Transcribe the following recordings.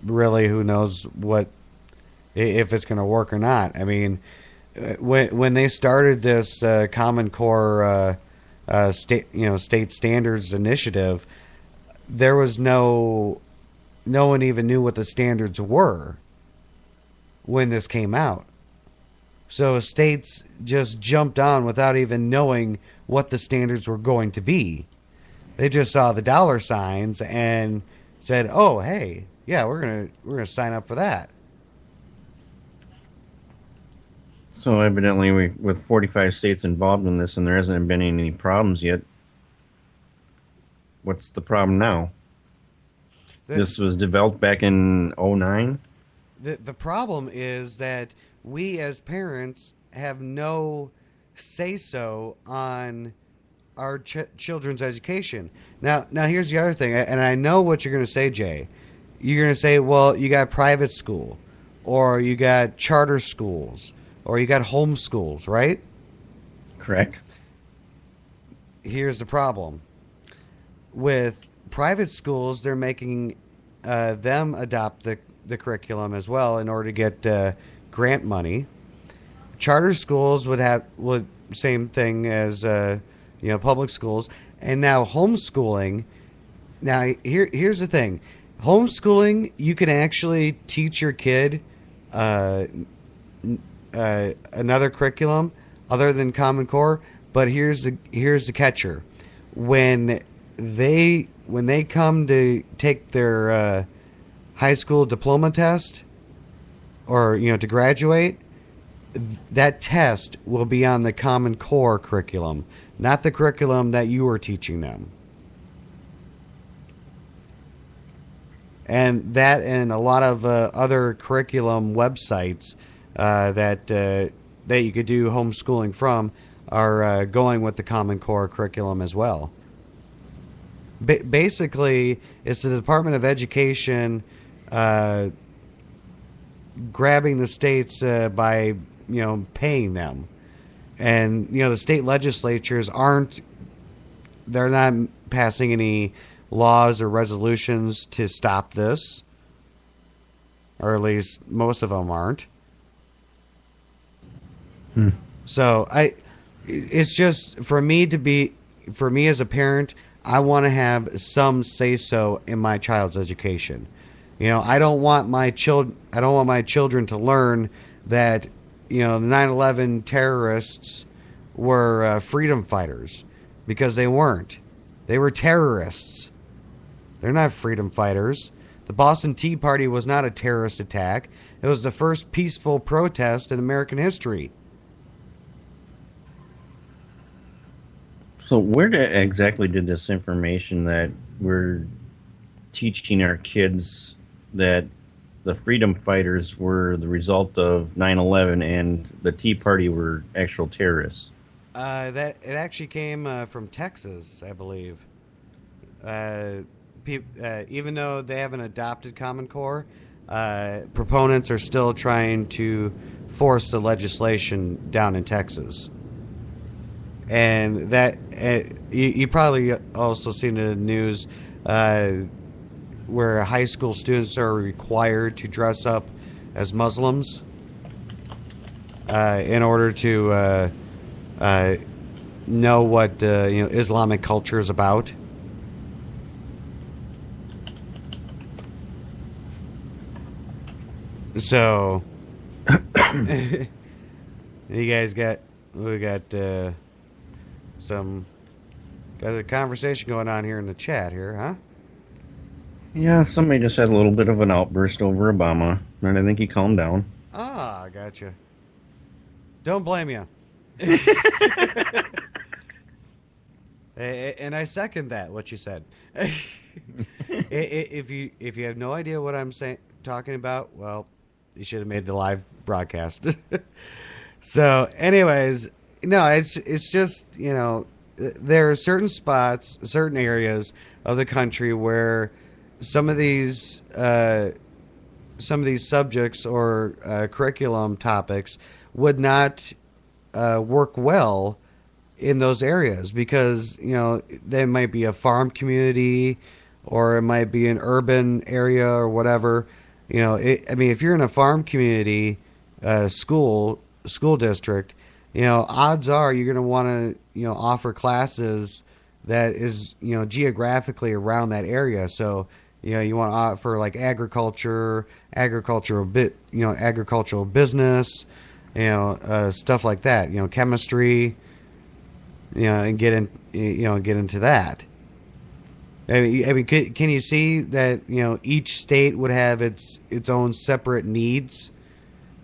really, who knows if it's going to work or not. I mean, when they started this Common Core state standards initiative, there was no one even knew what the standards were when this came out. So states just jumped on without even knowing what the standards were going to be. They just saw the dollar signs and said, "Oh, hey, yeah, we're gonna sign up for that." So evidently, with 45 states involved in this, and there hasn't been any problems yet. What's the problem now? The, This was developed back in '09. the problem is that we as parents have no say so on our children's education. Now here's the other thing, and I know what you're going to say, Jay. You're going to say, well, you got private school, or you got charter schools, or you got homeschools, right? Correct. Here's the problem. With private schools, they're making them adopt the curriculum as well in order to get grant money. Charter schools would same thing as public schools, and now homeschooling. Now here's the thing, homeschooling, you can actually teach your kid another curriculum other than Common Core, but here's the catcher. When they come to take their high school diploma test, or to graduate, that test will be on the Common Core curriculum, not the curriculum that you were teaching them. And that, and a lot of other curriculum websites that you could do homeschooling from are going with the Common Core curriculum as well. Basically, it's the Department of Education grabbing the states by paying them, and the state legislatures they're not passing any laws or resolutions to stop this, or at least most of them aren't. So it's just for me as a parent, I want to have some say so in my child's education. I don't want my children to learn that the 9/11 terrorists were freedom fighters, because they weren't. They were terrorists. They're not freedom fighters. The Boston Tea Party was not a terrorist attack. It was the first peaceful protest in American history. So where exactly did this information that we're teaching our kids that the freedom fighters were the result of 9/11 and the Tea Party were actual terrorists? That it actually came from Texas, I believe. Even though they haven't adopted Common Core, proponents are still trying to force the legislation down in Texas. And that you probably also seen in the news where high school students are required to dress up as Muslims in order to know what Islamic culture is about. So you guys we got a conversation going on here in the chat here, huh? Yeah, somebody just had a little bit of an outburst over Obama, and I think he calmed down. Ah, gotcha. Don't blame you. And I second that, what you said. If you have no idea what I'm talking about, well, you should have made the live broadcast. So, anyways, no, it's just there are certain spots, certain areas of the country where some of these subjects or curriculum topics would not work well in those areas, because there might be a farm community, or it might be an urban area or whatever, I mean, if you're in a farm community, school district, odds are you're going to want to, offer classes that is, geographically around that area. So, you want to offer like agricultural business, stuff like that. Chemistry, and get into that. I mean, can you see that each state would have its own separate needs,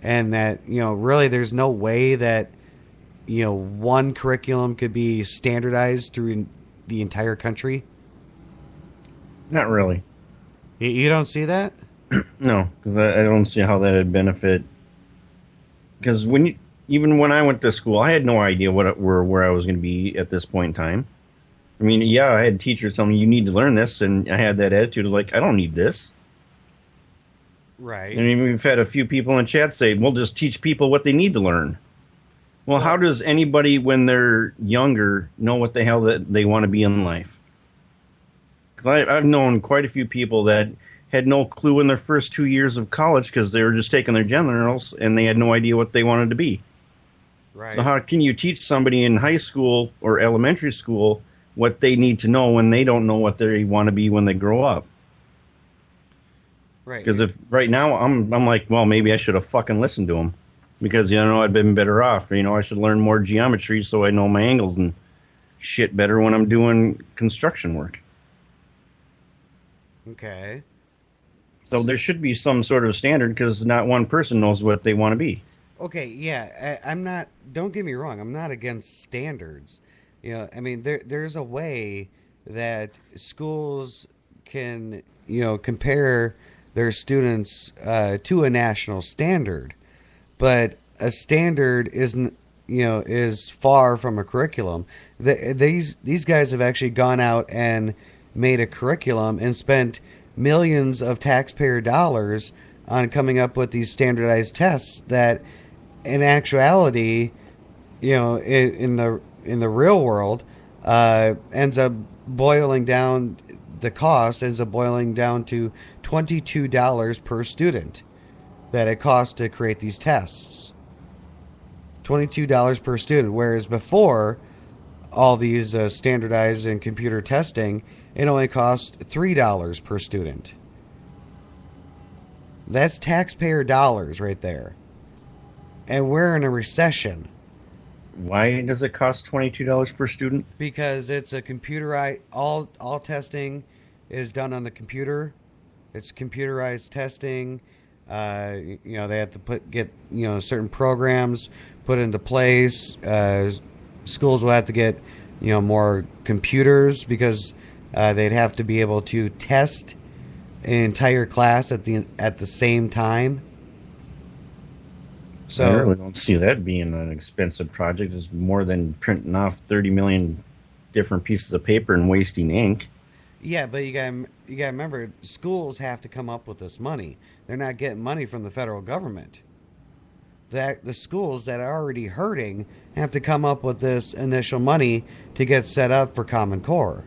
and that really there's no way that one curriculum could be standardized through the entire country? Not really. You don't see that? No, because I don't see how that would benefit. Because even when I went to school, I had no idea where I was going to be at this point in time. I mean, yeah, I had teachers tell me you need to learn this, and I had that attitude of like, I don't need this. Right. I mean, we've had a few people in chat say, we'll just teach people what they need to learn. Well, how does anybody, when they're younger, know what the hell that they want to be in life? Because I've known quite a few people that had no clue in their first 2 years of college because they were just taking their generals and they had no idea what they wanted to be. Right. So how can you teach somebody in high school or elementary school what they need to know when they don't know what they want to be when they grow up? Right. Because if right now I'm like, well, maybe I should have fucking listened to them, because I'd been better off. I should learn more geometry so I know my angles and shit better when I'm doing construction work. Okay. So there should be some sort of standard, because not one person knows what they want to be. Okay, yeah, I'm not. Don't get me wrong. I'm not against standards. I mean, there's a way that schools can, compare their students to a national standard, but a standard isn't, is far from a curriculum. These guys have actually gone out and made a curriculum and spent millions of taxpayer dollars on coming up with these standardized tests that, in actuality, in the real world, ends up boiling down. The cost ends up boiling down to $22 per student that it costs to create these tests. $22 per student, whereas before all these standardized and computer testing, it only cost $3 per student. That's taxpayer dollars right there. And we're in a recession. Why does it cost $22 per student? Because it's a computerized, all testing is done on the computer. It's computerized testing. They have to get certain programs put into place. Schools will have to get more computers, because they'd have to be able to test an entire class at the same time. So I really don't see that being an expensive project. It's more than printing off 30 million different pieces of paper and wasting ink. Yeah, but you gotta remember, schools have to come up with this money. They're not getting money from the federal government. The schools that are already hurting have to come up with this initial money to get set up for Common Core.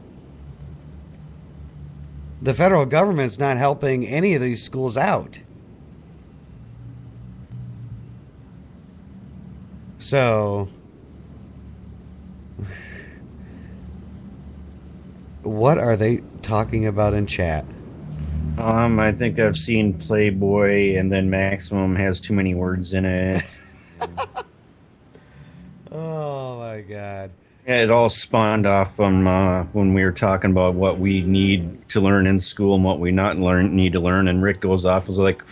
The federal government's not helping any of these schools out. So, what are they talking about in chat? I think I've seen Playboy, and then Maximum has too many words in it. Oh my God. Yeah, it all spawned off from when we were talking about what we need to learn in school and what we need to learn. And Rick goes off, was like,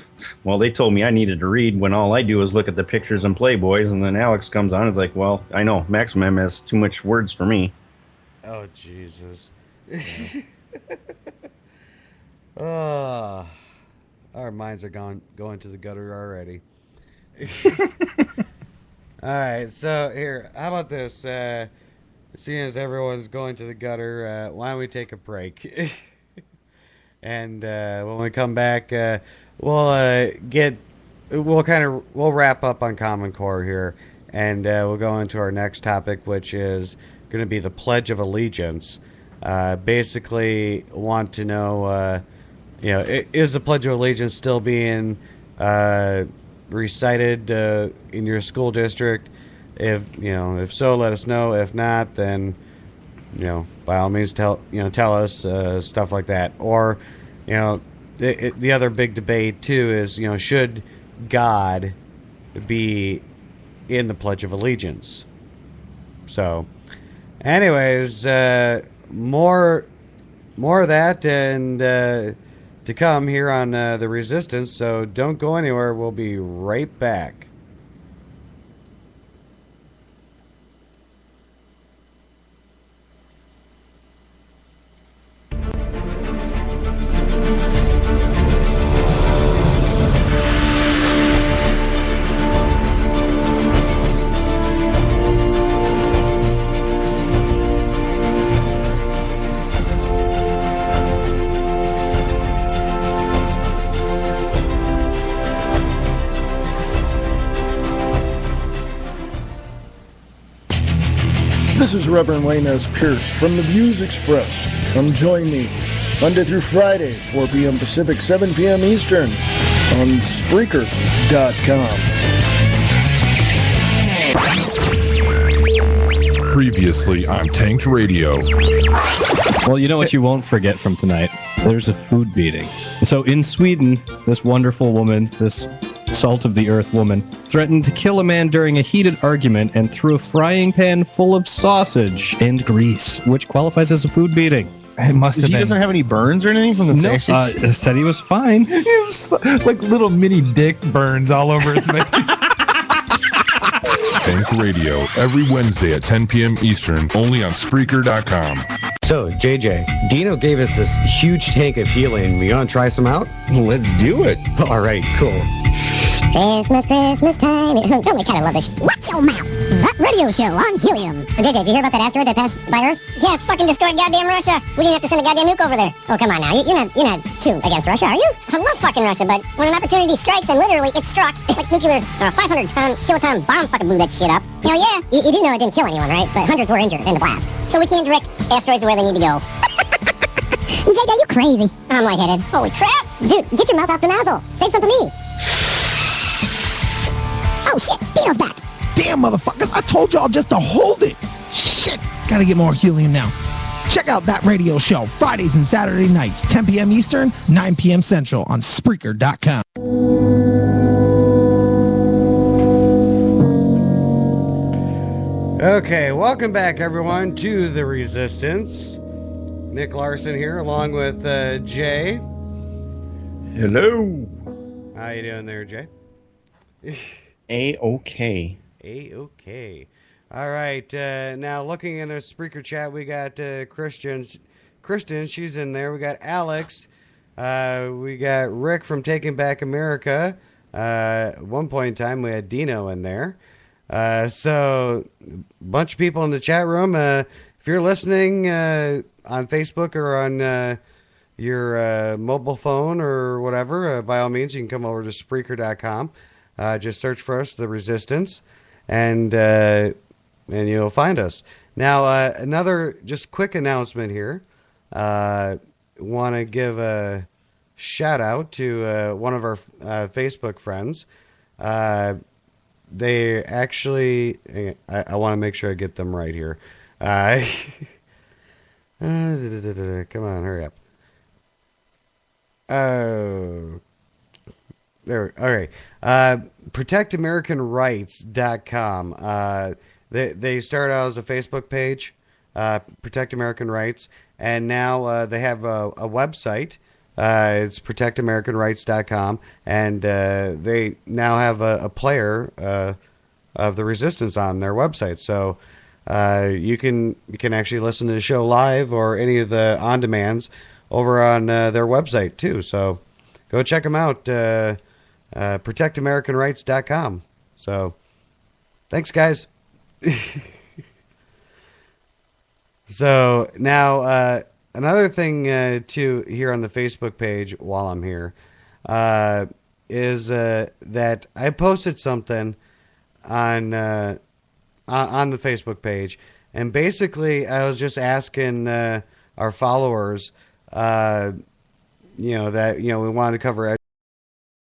well, they told me I needed to read when all I do is look at the pictures and Playboys. And then Alex comes on and is like, well, I know, Maximum has too much words for me. Oh, Jesus. Oh, our minds are going to the gutter already. All right, so here, how about this? Seeing as everyone's going to the gutter, why don't we take a break? And when we come back, we'll wrap up on Common Core here, and we'll go into our next topic, which is going to be the Pledge of Allegiance. Basically, want to know Is the Pledge of Allegiance still being recited in your school district? If so, let us know. If not, then by all means, tell us stuff like that. Or, the other big debate too is should God be in the Pledge of Allegiance? So, anyways, more of that and to come here on the Resistance. So don't go anywhere. We'll be right back. This is Reverend Wayne S. Pierce from the Views Express. Come join me Monday through Friday, 4 p.m. Pacific, 7 p.m. Eastern on Spreaker.com. Previously on Tanked Radio. Well, you know what you won't forget from tonight? There's a food beating. So in Sweden, this wonderful woman, this salt of the earth woman, threatened to kill a man during a heated argument and threw a frying pan full of sausage and grease, which qualifies as a food beating. It must have He been. doesn't have any burns or anything from the No, sausage? said he was fine. It was like little mini dick burns all over his face. Tanked Radio every Wednesday at 10 p.m. Eastern, only on Spreaker.com. So, JJ, Dino gave us this huge tank of healing. You want to try some out? Let's do it. All right, cool. Christmas time. Don't make kind of love this. Watch your mouth. That radio show on helium. So, JJ, did you hear about that asteroid that passed by Earth? Yeah, fucking destroyed goddamn Russia. We didn't have to send a goddamn nuke over there. Oh, come on now. You're not too against Russia, are you? I love fucking Russia, but when an opportunity strikes and literally it struck, like nuclear, 500-ton, kiloton bomb fucking blew that shit up. Hell yeah. You do know it didn't kill anyone, right? But hundreds were injured in the blast. So we can't direct asteroids to where they need to go. JJ, you crazy. I'm lightheaded. Holy crap. Dude, get your mouth out the nozzle. Save some for me. Oh shit, Dino's back. Damn, motherfuckers, I told y'all just to hold it. Shit, gotta get more helium now. Check out That Radio Show, Fridays and Saturday nights, 10 p.m. Eastern, 9 p.m. Central on Spreaker.com. Okay, welcome back, everyone, to The Resistance. Nick Larson here, along with Jay. Hello. How you doing there, Jay? A-OK. A-OK. All right, now looking in a Spreaker chat, we got Kristen, she's in there. We got Alex. We got Rick from Taking Back America. At one point in time, we had Dino in there. So, a bunch of people in the chat room. If you're listening on Facebook or on your mobile phone or whatever, by all means, you can come over to Spreaker.com. Just search for us, The Resistance, and you'll find us. Now, another just quick announcement here. Want to give a shout out to one of our Facebook friends. They actually, I want to make sure I get them right here. Come on, hurry up. Oh, there. All right. ProtectAmericanRights.com. They started out as a Facebook page, Protect American Rights, and now they have a website. It's ProtectAmericanRights.com, and they now have a player of the Resistance on their website. So you can actually listen to the show live or any of the on demands over on their website too. So go check them out. ProtectAmericanRights.com. So thanks, guys. So now another thing to here on the Facebook page while I'm here is that I posted something on the Facebook page, and basically I was just asking our followers that we wanted to cover